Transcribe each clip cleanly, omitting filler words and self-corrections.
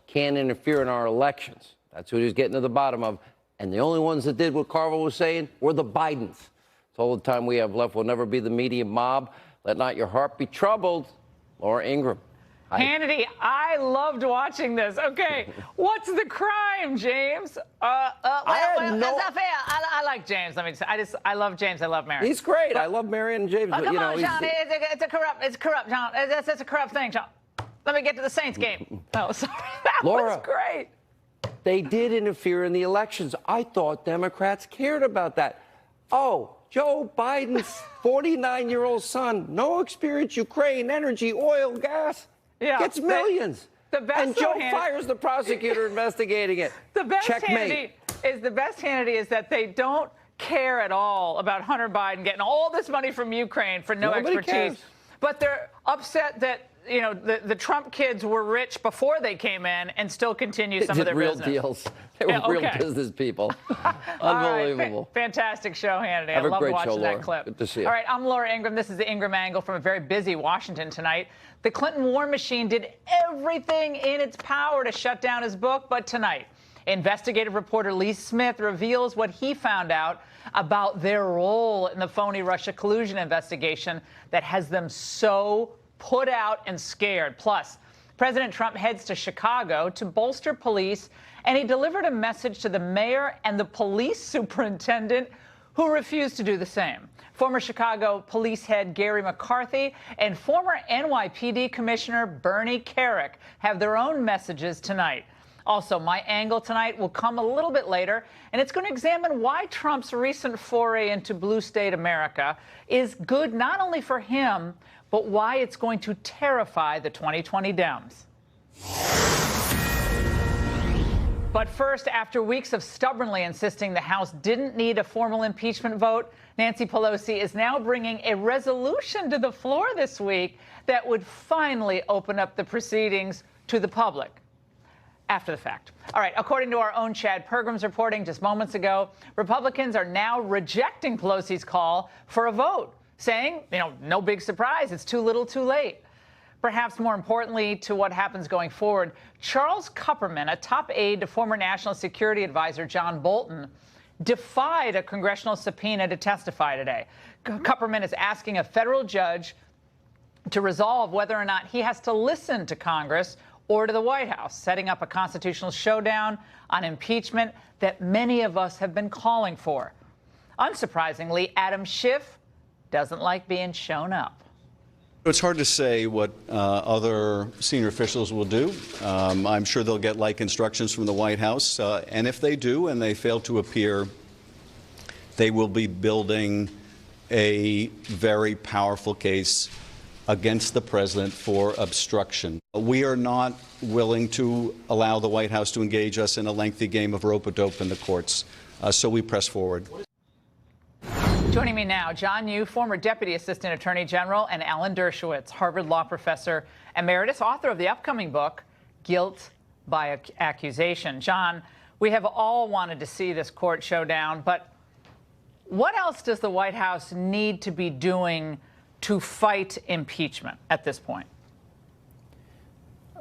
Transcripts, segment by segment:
can't interfere in our elections. That's what he was getting to the bottom of. And the only ones that did what Carville was saying were the Bidens. So all the time we have left will never be the media mob. Let not your heart be troubled. Laura Ingraham. Hi. Hannity, I loved watching this. Okay, what's the crime, James? That's not fair. I like James. I love James. I love Marion. He's great. I love Marion and James. Come on, John. It's corrupt, John. That's a corrupt thing, John. Let me get to the Saints game. Oh, sorry. That was great. They did interfere in the elections. I thought Democrats cared about that. Oh, Joe Biden's 49-year-old son, no experience, Ukraine, energy, oil, gas, gets millions. And Joe fires the prosecutor investigating it. The best Hannity is that they don't care at all about Hunter Biden getting all this money from Ukraine for no expertise. Cares. But they're upset that the Trump kids were rich before they came in and still continue some of their real business. Deals. They were real business people. Unbelievable. Right. Fantastic show, Hannity. Have I love watching show, that Laura. clip. Good to see you. All right, I'm Laura Ingraham. This is the Ingraham Angle from a very busy Washington tonight. The Clinton war machine did everything in its power to shut down his book, but tonight, investigative reporter Lee Smith reveals what he found out about their role in the phony Russia collusion investigation that has them so put out and scared. Plus, President Trump heads to Chicago to bolster police, and he delivered a message to the mayor and the police superintendent who refused to do the same. Former Chicago police head Gary McCarthy and former NYPD Commissioner Bernie Kerik have their own messages tonight. Also, my angle tonight will come a little bit later, and it's going to examine why Trump's recent foray into blue state America is good not only for him, but why it's going to terrify the 2020 Dems. But first, after weeks of stubbornly insisting the House didn't need a formal impeachment vote, Nancy Pelosi is now bringing a resolution to the floor this week that would finally open up the proceedings to the public. After the fact. All right, according to our own Chad Pergram's reporting just moments ago, Republicans are now rejecting Pelosi's call for a vote, saying, no big surprise, it's too little too late. Perhaps more importantly to what happens going forward, Charles Kupperman, a top aide to former National Security Advisor John Bolton, defied a congressional subpoena to testify today. Kupperman is asking a federal judge to resolve whether or not he has to listen to Congress or to the White House, setting up a constitutional showdown on impeachment that many of us have been calling for. Unsurprisingly, Adam Schiff doesn't like being shown up. It's hard to say what other senior officials will do. I'm sure they'll get like instructions from the White House. And if they do and they fail to appear, they will be building a very powerful case against the president for obstruction. We are not willing to allow the White House to engage us in a lengthy game of rope-a-dope in the courts. So we press forward. Joining me now, John Yoo, former Deputy Assistant Attorney General, and Alan Dershowitz, Harvard Law Professor Emeritus, author of the upcoming book, Guilt by Accusation. John, we have all wanted to see this court showdown, but what else does the White House need to be doing to fight impeachment at this point?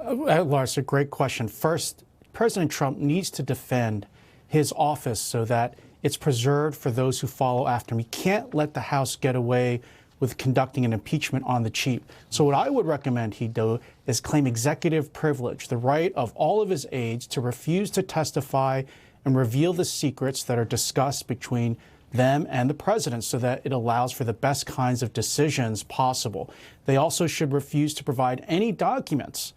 Laura, it's a great question. First, President Trump needs to defend his office so that it's preserved for those who follow after him. He can't let the House get away with conducting an impeachment on the cheap. So what I would recommend he do is claim executive privilege, the right of all of his aides to refuse to testify and reveal the secrets that are discussed between them and the president so that it allows for the best kinds of decisions possible. They also should refuse to provide any documents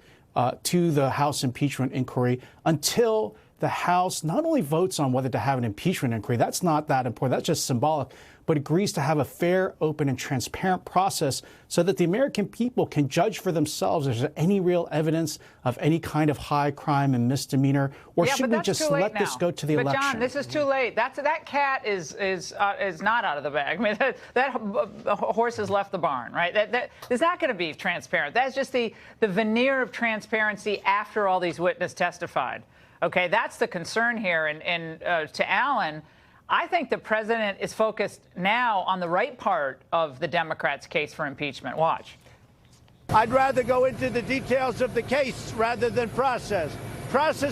to the House impeachment inquiry until the House not only votes on whether to have an impeachment inquiry, that's not that important, that's just symbolic, but agrees to have a fair, open, and transparent process so that the American people can judge for themselves if there's any real evidence of any kind of high crime and misdemeanor, or should we just let this go to the election? But John, this is too late. That cat is not out of the bag. I mean, that horse has left the barn, right? That is not going to be transparent. That's just the veneer of transparency after all these witnesses testified. Okay, that's the concern here. And to Alan, I think the president is focused now on the right part of the Democrats' case for impeachment. Watch. I'd rather go into the details of the case rather than process. process